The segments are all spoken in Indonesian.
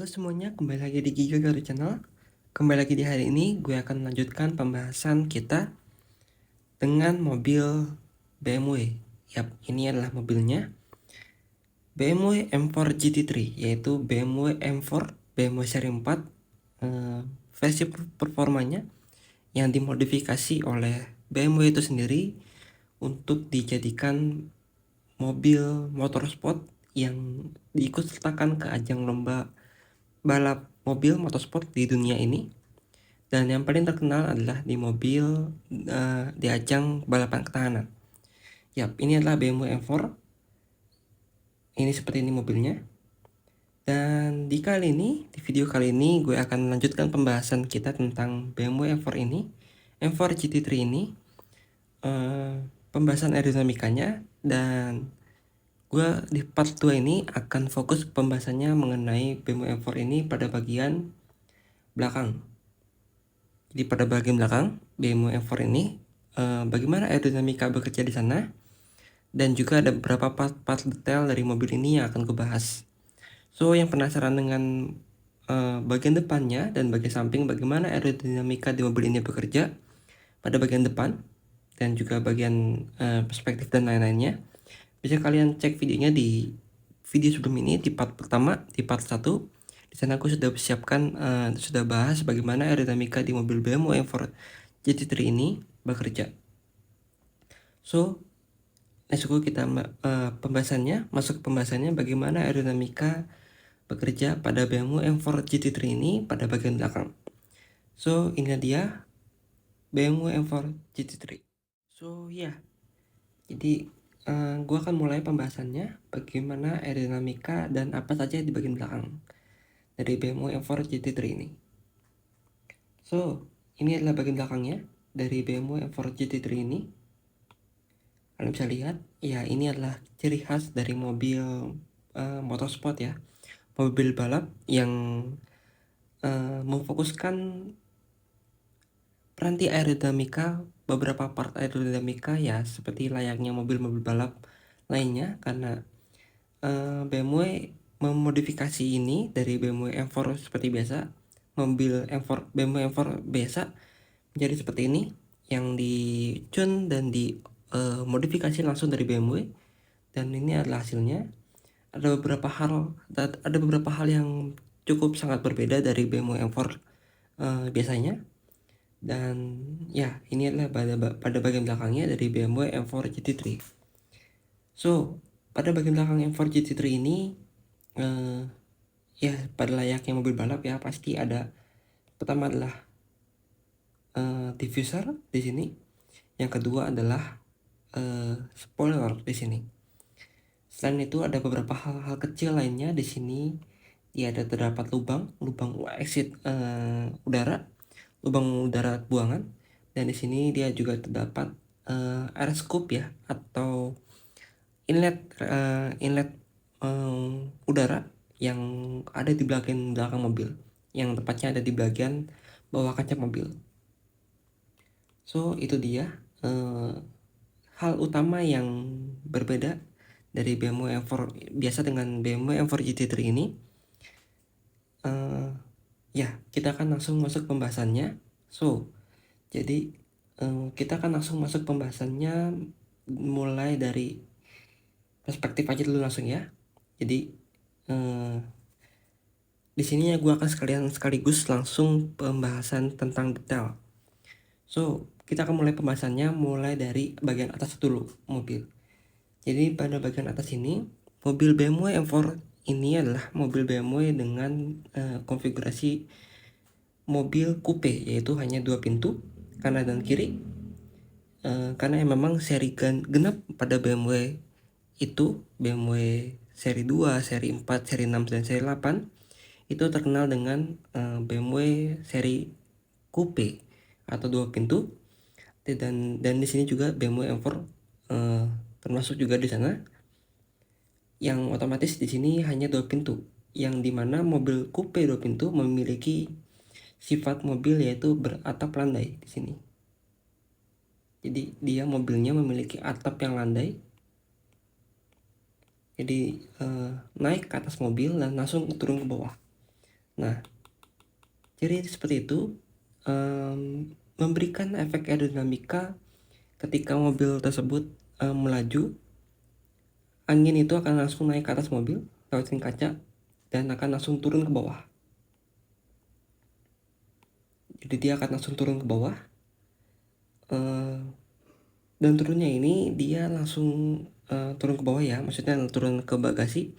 Halo semuanya, kembali lagi di Giga Garu Channel. Kembali lagi di hari ini, gue akan melanjutkan pembahasan kita dengan mobil BMW. Yap, ini adalah mobilnya BMW M4 GT3, yaitu BMW M4, BMW seri 4, versi performanya yang dimodifikasi oleh BMW itu sendiri untuk dijadikan mobil motorsport yang diikut sertakan ke ajang lomba balap mobil motorsport di dunia ini. Dan yang paling terkenal adalah di mobil di ajang balapan ketahanan. Yap, ini adalah BMW M4. Ini seperti ini mobilnya. Dan di video kali ini gue akan melanjutkan pembahasan kita tentang BMW M4 ini, M4 GT3 ini, pembahasan aerodinamikanya, dan gue di part 2 ini akan fokus pembahasannya mengenai BMW M4 ini pada bagian belakang. Jadi pada bagian belakang BMW M4 ini, bagaimana aerodinamika bekerja di sana, dan juga ada beberapa part-part detail dari mobil ini yang akan gue bahas. So, yang penasaran dengan bagian depannya dan bagian samping, bagaimana aerodinamika di mobil ini bekerja pada bagian depan dan juga bagian perspektif dan lain-lainnya, bisa kalian cek videonya di video sebelum ini, di part pertama, di part 1. Di sana aku sudah siapkan, sudah bahas bagaimana aerodinamika di mobil BMW M4 GT3 ini bekerja. So, let's go kita masuk ke pembahasannya bagaimana aerodinamika bekerja pada BMW M4 GT3 ini pada bagian belakang. So, ini dia BMW M4 GT3. So, ya. Jadi, gue akan mulai pembahasannya bagaimana aerodinamika dan apa saja di bagian belakang dari BMW M4 GT3 ini. So, ini adalah bagian belakangnya dari BMW M4 GT3 ini. Kalian bisa lihat, ya ini adalah ciri khas dari mobil motorsport ya, mobil balap yang memfokuskan peranti aerodinamika, beberapa part aerodinamika ya seperti layaknya mobil-mobil balap lainnya, karena BMW memodifikasi ini dari BMW M4 seperti biasa, mobil M4 BMW M4 biasa menjadi seperti ini, yang dicun dan dimodifikasi langsung dari BMW, dan ini adalah hasilnya. Ada beberapa hal yang cukup sangat berbeda dari BMW M4 biasanya. Dan ya, ini adalah pada bagian belakangnya dari BMW M4 GT3. So, pada bagian belakang M4 GT3 ini, ya pada layaknya mobil balap ya, pasti ada, pertama adalah diffuser di sini. Yang kedua adalah spoiler di sini. Selain itu ada beberapa hal-hal kecil lainnya di sini. Ya, ada terdapat lubang exit udara, lubang udara buangan, dan di sini dia juga terdapat air scoop ya, atau inlet udara yang ada di bagian belakang mobil, yang tepatnya ada di bagian bawah kaca mobil. So, itu dia hal utama yang berbeda dari BMW M4 biasa dengan BMW M4 GT3 ini. Ya, kita akan langsung masuk pembahasannya. So, jadi kita akan langsung masuk pembahasannya mulai dari perspektif aja dulu langsung ya. Jadi di sini ya gue akan sekaligus langsung pembahasan tentang detail. So, kita akan mulai pembahasannya mulai dari bagian atas dulu mobil. Jadi pada bagian atas ini, mobil BMW M4 ini adalah mobil BMW dengan konfigurasi mobil coupe, yaitu hanya 2 pintu kanan dan kiri. Karena memang seri genap pada BMW itu, BMW seri 2, seri 4, seri 6, dan seri 8 itu terkenal dengan BMW seri coupe atau 2 pintu. Dan di sini juga BMW M4 termasuk juga di sana, yang otomatis di sini hanya 2 pintu, yang dimana mobil coupe 2 pintu memiliki sifat mobil yaitu beratap landai di sini. Jadi dia mobilnya memiliki atap yang landai. Jadi naik ke atas mobil dan langsung turun ke bawah. Nah, ciri seperti itu memberikan efek aerodinamika ketika mobil tersebut melaju. Angin itu akan langsung naik ke atas mobil lewatin kaca dan akan langsung turun ke bawah. Jadi dia akan langsung turun ke bawah. Dan turunnya ini dia langsung turun ke bawah ya, maksudnya turun ke bagasi.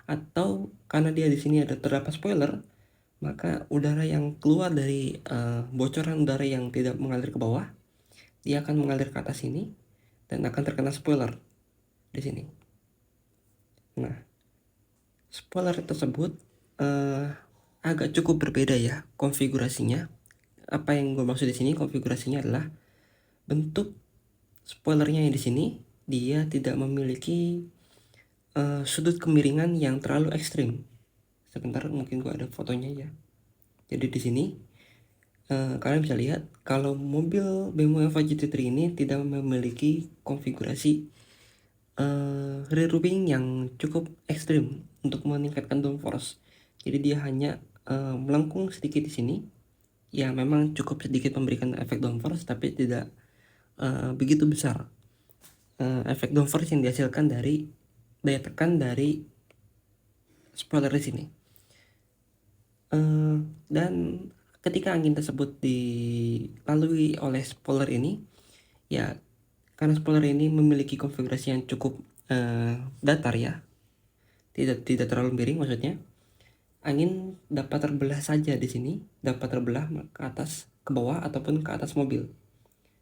Atau karena dia di sini terdapat spoiler, maka udara yang keluar dari bocoran udara yang tidak mengalir ke bawah, dia akan mengalir ke atas sini dan akan terkena spoiler di sini. Nah, spoiler tersebut agak cukup berbeda ya konfigurasinya. Apa yang gue maksud di sini konfigurasinya adalah bentuk spoilernya yang di sini dia tidak memiliki sudut kemiringan yang terlalu ekstrim. Sebentar, mungkin gue ada fotonya ya. Jadi di sini kalian bisa lihat kalau mobil BMW Evo GT3 ini tidak memiliki konfigurasi rear wing yang cukup ekstrim untuk meningkatkan downforce. Jadi dia hanya melengkung sedikit di sini. Ya memang cukup sedikit memberikan efek downforce, tapi tidak begitu besar efek downforce yang dihasilkan dari daya tekan dari spoiler di sini. Dan ketika angin tersebut dilalui oleh spoiler ini, ya karena spoiler ini memiliki konfigurasi yang cukup datar ya, tidak terlalu miring maksudnya, angin dapat terbelah saja di sini, dapat terbelah ke atas, ke bawah ataupun ke atas mobil,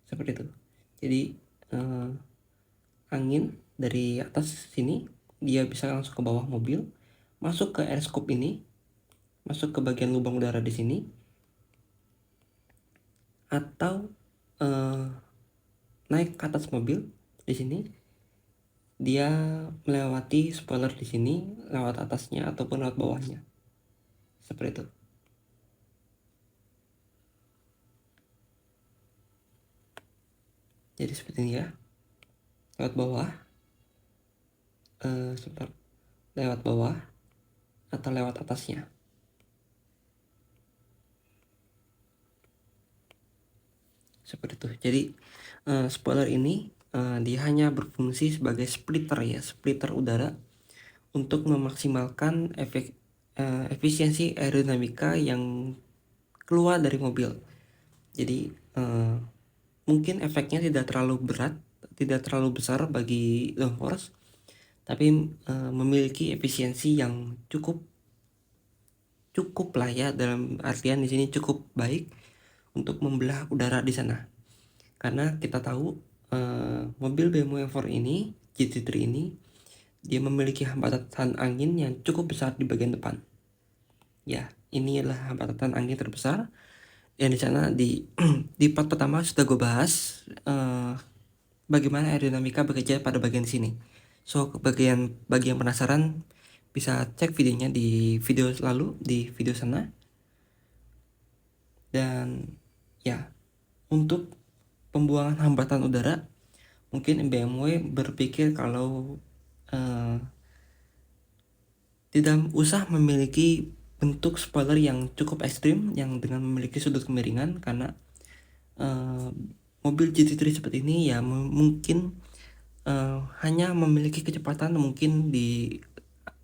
seperti itu. Jadi angin dari atas sini dia bisa langsung ke bawah mobil, masuk ke air scoop ini, masuk ke bagian lubang udara di sini, atau naik ke atas mobil di sini. Dia melewati spoiler di sini, lewat atasnya ataupun lewat bawahnya, seperti itu. Jadi seperti ini ya, lewat bawah, sebentar, lewat bawah atau lewat atasnya. Seperti itu. Jadi spoiler ini dia hanya berfungsi sebagai splitter ya, splitter udara untuk memaksimalkan efisiensi aerodinamika yang keluar dari mobil. Jadi mungkin efeknya tidak terlalu berat, tidak terlalu besar bagi downforce, tapi memiliki efisiensi yang cukup lah ya, dalam artian di sini cukup baik untuk membelah udara di sana. Karena kita tahu mobil BMW 4 ini, GT3 ini, dia memiliki hambatan angin yang cukup besar di bagian depan. Ya, ini adalah hambatan angin terbesar. Yang di sana di part pertama sudah gue bahas bagaimana aerodinamika bekerja pada bagian sini. So, bagi yang penasaran bisa cek videonya di video lalu, di video sana. Dan ya, untuk pembuangan hambatan udara, mungkin BMW berpikir kalau tidak usah memiliki bentuk spoiler yang cukup ekstrim yang dengan memiliki sudut kemiringan, karena mobil GT3 seperti ini ya mungkin hanya memiliki kecepatan mungkin di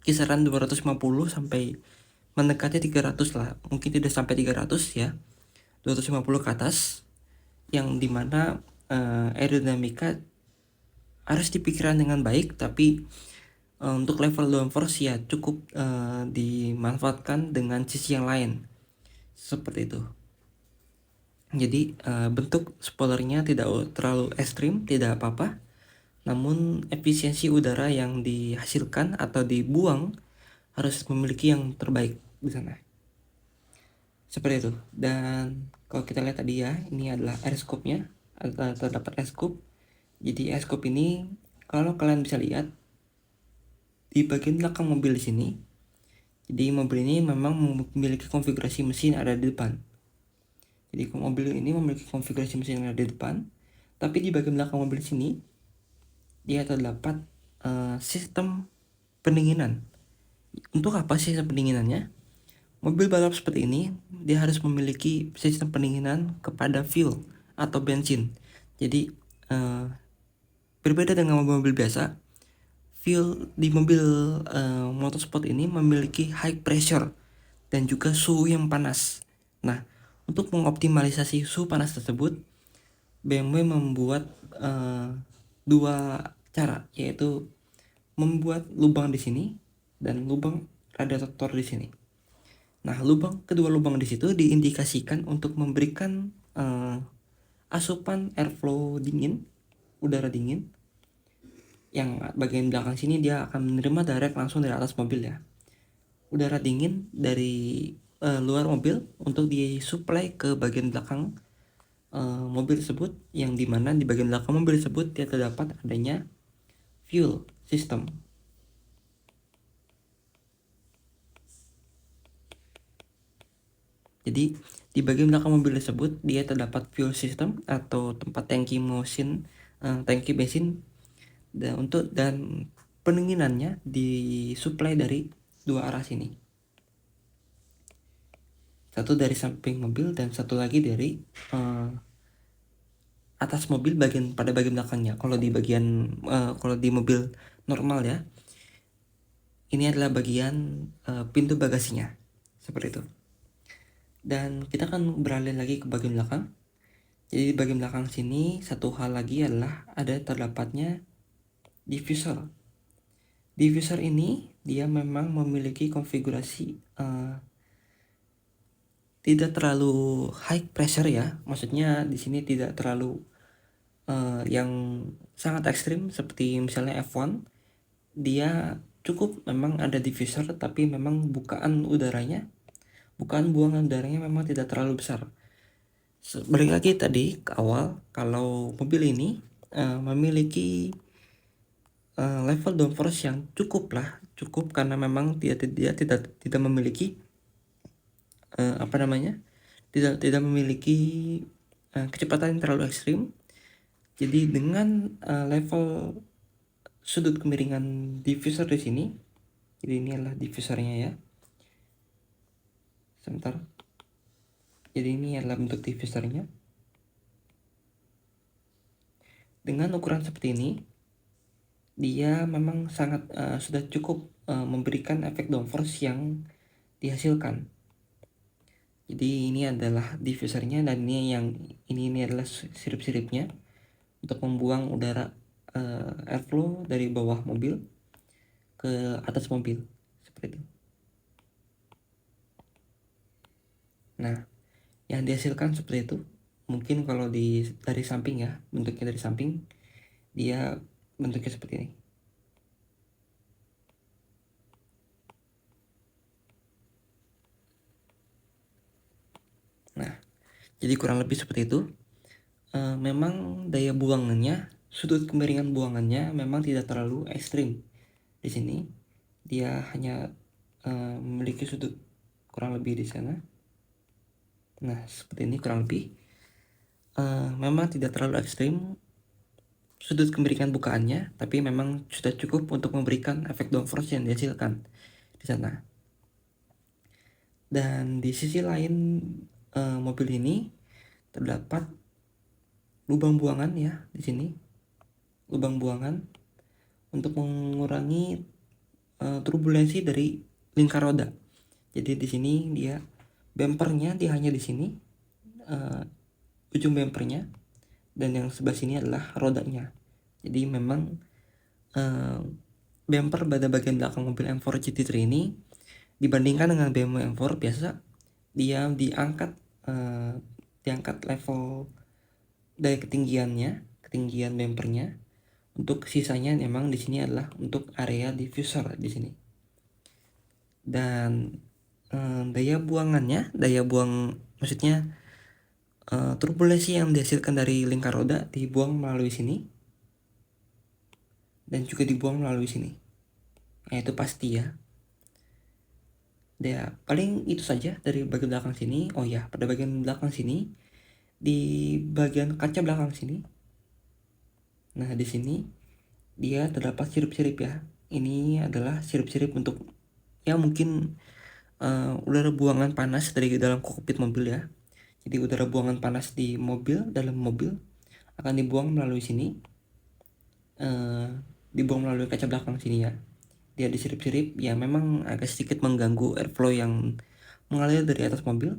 kisaran 250 sampai mendekati 300 lah, mungkin tidak sampai 300 ya, 250 ke atas, yang dimana aerodinamika harus dipikirkan dengan baik, tapi untuk level downforce ya cukup dimanfaatkan dengan sisi yang lain, seperti itu. Jadi bentuk spoilernya tidak terlalu ekstrim, tidak apa-apa, namun efisiensi udara yang dihasilkan atau dibuang harus memiliki yang terbaik di sana, seperti itu. Dan kalau kita lihat tadi ya, ini adalah air scoop-nya, terdapat air scoop. Jadi air scoop ini kalau kalian bisa lihat di bagian belakang mobil di sini. Jadi mobil ini memang memiliki konfigurasi mesin ada di depan. Jadi mobil ini memiliki konfigurasi mesin yang ada di depan, tapi di bagian belakang mobil di sini dia terdapat sistem pendinginan. Untuk apa sih sistem pendinginannya? Mobil balap seperti ini dia harus memiliki sistem pendinginan kepada fuel atau bensin. Jadi berbeda dengan mobil-mobil biasa, fuel di mobil motorsport ini memiliki high pressure dan juga suhu yang panas. Nah, untuk mengoptimalisasi suhu panas tersebut, BMW membuat dua cara, yaitu membuat lubang di sini dan lubang radiator di sini. Nah, kedua lubang di situ diindikasikan untuk memberikan asupan airflow dingin, udara dingin, yang bagian belakang sini dia akan menerima direct langsung dari atas mobil ya. Udara dingin dari luar mobil untuk disuplai ke bagian belakang mobil tersebut, yang dimana di bagian belakang mobil tersebut dia terdapat adanya fuel system. Jadi di bagian belakang mobil tersebut dia terdapat fuel system atau tempat tangki bensin, dan pendinginannya disuplai dari dua arah sini. Satu dari samping mobil dan satu lagi dari atas mobil pada bagian belakangnya. Kalau di mobil normal ya, ini adalah bagian pintu bagasinya seperti itu. Dan kita akan beralih lagi ke bagian belakang. Jadi di bagian belakang sini satu hal lagi adalah ada terdapatnya diffuser. Diffuser ini dia memang memiliki konfigurasi tidak terlalu high pressure ya. Maksudnya di sini tidak terlalu yang sangat ekstrim seperti misalnya F1. Dia cukup memang ada diffuser, tapi memang bukaan buangan udaranya memang tidak terlalu besar. Balik lagi tadi ke awal, kalau mobil ini memiliki level downforce yang cukup karena memang dia tidak memiliki tidak memiliki kecepatan yang terlalu ekstrim. Jadi dengan level sudut kemiringan diffuser di sini, jadi ini adalah diffusernya ya. Sebentar. Jadi ini adalah bentuk diffusernya. Dengan ukuran seperti ini, dia memang sangat sudah cukup memberikan efek downforce yang dihasilkan. Jadi ini adalah diffusernya, dan ini adalah sirip-siripnya untuk membuang udara airflow dari bawah mobil ke atas mobil seperti itu. Nah, yang dihasilkan seperti itu. Mungkin kalau dari samping ya, bentuknya dari samping, dia bentuknya seperti ini. Nah, jadi kurang lebih seperti itu. Memang daya buangannya, sudut kemiringan buangannya memang tidak terlalu ekstrim. Di sini dia hanya memiliki sudut kurang lebih di sana. Nah, seperti ini kurang lebih. Memang tidak terlalu ekstrim sudut kemiringan bukaannya, tapi memang sudah cukup untuk memberikan efek downforce yang dihasilkan di sana. Dan di sisi lain mobil ini terdapat lubang buangan ya di sini, lubang buangan untuk mengurangi turbulensi dari lingkar roda. Jadi di sini dia bempernya hanya di sini, ujung bempernya, dan yang sebelah sini adalah rodanya. Jadi memang bemper pada bagian belakang mobil M4 GT3 ini dibandingkan dengan BMW M4 biasa, dia diangkat level dari ketinggian bempernya. Untuk sisanya memang di sini adalah untuk area diffuser di sini. Dan daya buang maksudnya turbulensi yang dihasilkan dari lingkar roda dibuang melalui sini dan juga dibuang melalui sini. Nah, itu pasti ya. Ya, paling itu saja dari bagian belakang sini. Oh ya, pada bagian belakang sini, di bagian kaca belakang sini, nah di sini dia terdapat sirip-sirip ya. Ini adalah sirip-sirip untuk ya mungkin udara buangan panas dari dalam kokpit mobil ya. Jadi udara buangan panas di mobil, dalam mobil akan dibuang melalui sini, dibuang melalui kaca belakang sini ya. Dia disirip-sirip ya, memang agak sedikit mengganggu airflow yang mengalir dari atas mobil,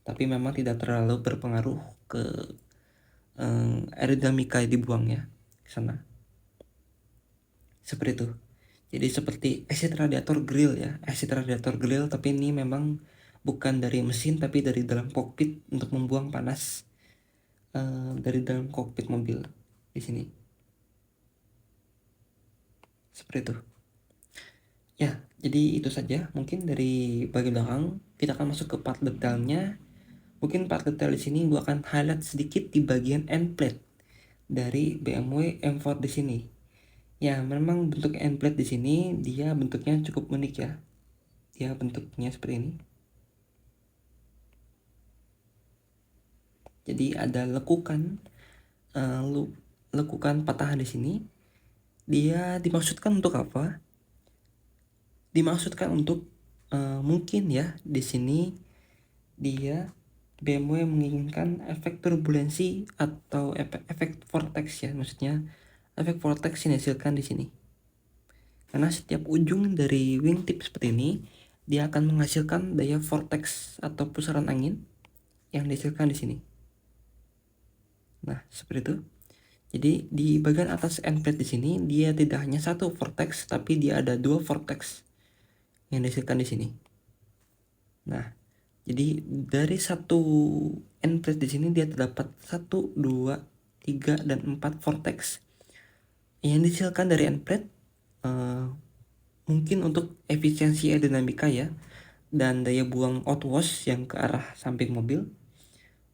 tapi memang tidak terlalu berpengaruh ke aerodinamika yang dibuang ya ke sana. Seperti itu. Jadi seperti exit radiator grill ya, exit radiator grill, tapi ini memang bukan dari mesin tapi dari dalam kokpit untuk membuang panas dari dalam kokpit mobil di sini. Seperti itu. Ya, jadi itu saja mungkin dari bagian belakang. Kita akan masuk ke part detailnya. Mungkin part detail di sini gue akan highlight sedikit di bagian end plate dari BMW M4 di sini. Ya, memang bentuk end plate di sini dia bentuknya cukup unik ya. Dia bentuknya seperti ini. Jadi ada lekukan, lekukan patahan di sini. Dia dimaksudkan untuk apa? Dimaksudkan untuk mungkin ya di sini dia BMW menginginkan efek turbulensi atau efek vortex ya, maksudnya efek vortex yang dihasilkan di sini. Karena setiap ujung dari wingtip seperti ini dia akan menghasilkan daya vortex atau pusaran angin yang dihasilkan di sini. Nah, seperti itu. Jadi di bagian atas end plate di sini dia tidak hanya satu vortex, tapi dia ada dua vortex yang dihasilkan di sini. Nah, jadi dari satu end plate di sini dia terdapat 1, 2, 3, dan 4 vortex yang dihasilkan dari end plate. Mungkin untuk efisiensi aerodinamika ya, dan daya buang outwash yang ke arah samping mobil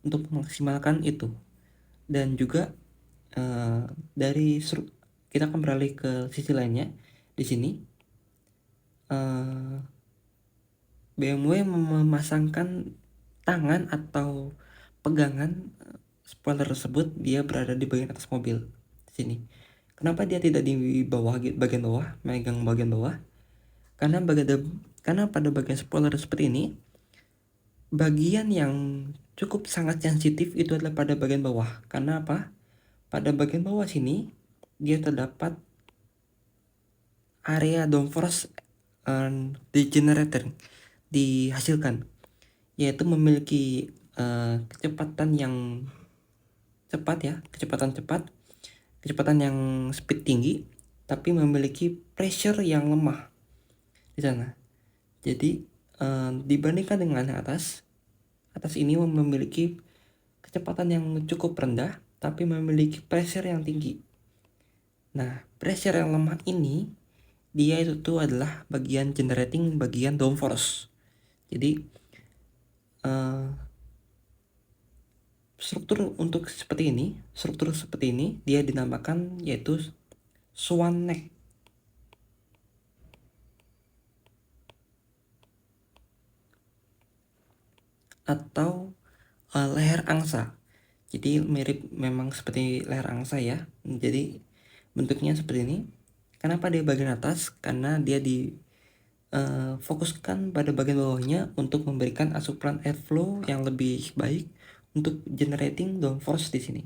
untuk memaksimalkan itu. Dan juga dari kita akan beralih ke sisi lainnya. Di sini BMW memasangkan tangan atau pegangan spoiler tersebut dia berada di bagian atas mobil di sini. Kenapa dia tidak di bawah, bagian bawah, megang bagian bawah? Karena pada bagian spoiler seperti ini, bagian yang cukup sangat sensitif itu adalah pada bagian bawah. Karena apa? Pada bagian bawah sini dia terdapat area downforce degenerator dihasilkan, yaitu memiliki kecepatan yang cepat ya, kecepatan yang speed tinggi, tapi memiliki pressure yang lemah di sana. Jadi dibandingkan dengan atas ini memiliki kecepatan yang cukup rendah, tapi memiliki pressure yang tinggi. Nah, pressure yang lemah ini dia itu adalah bagian generating bagian downforce. Jadi struktur seperti ini dia dinamakan yaitu swan neck atau leher angsa. Jadi mirip memang seperti leher angsa ya. Jadi bentuknya seperti ini. Kenapa dia bagian atas? Karena dia fokuskan pada bagian bawahnya untuk memberikan asupan airflow yang lebih baik untuk generating downforce di sini.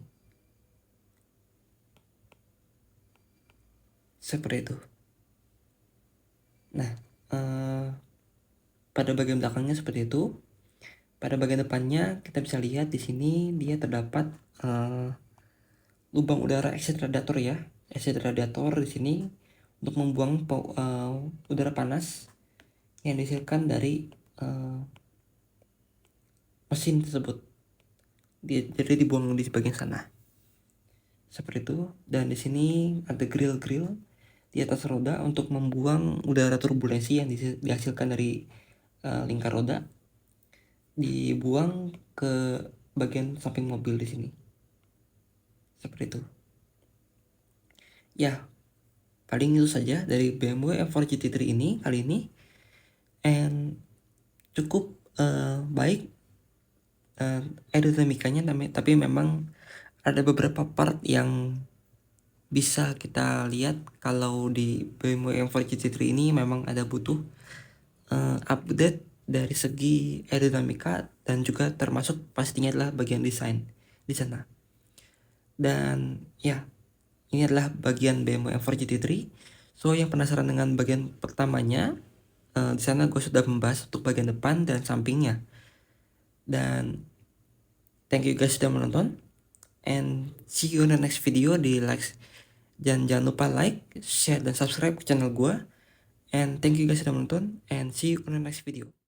Seperti itu. Nah, pada bagian belakangnya seperti itu. Pada bagian depannya kita bisa lihat di sini dia terdapat lubang udara exit radiator ya. Exit radiator di sini untuk membuang udara panas yang dihasilkan dari mesin tersebut. Jadi dibuang di bagian sana. Seperti itu. Dan di sini ada grill di atas roda untuk membuang udara turbulensi yang dihasilkan dari lingkar roda, dibuang ke bagian samping mobil di sini. Seperti itu. Ya, paling itu saja dari BMW M4 GT3 ini kali ini. And cukup baik aerodinamikanya, tapi memang ada beberapa part yang bisa kita lihat kalau di BMW M4 GT3 ini memang ada butuh update dari segi aerodinamika dan juga termasuk pastinya adalah bagian desain di sana. Dan ya, ini adalah bagian BMW M4 GT3. So yang penasaran dengan bagian pertamanya, di sana gue sudah membahas untuk bagian depan dan sampingnya. Dan thank you guys sudah menonton, and see you in the next video. Dan jangan lupa like, share, dan subscribe ke channel gue. And thank you guys sudah menonton, and see you in the next video.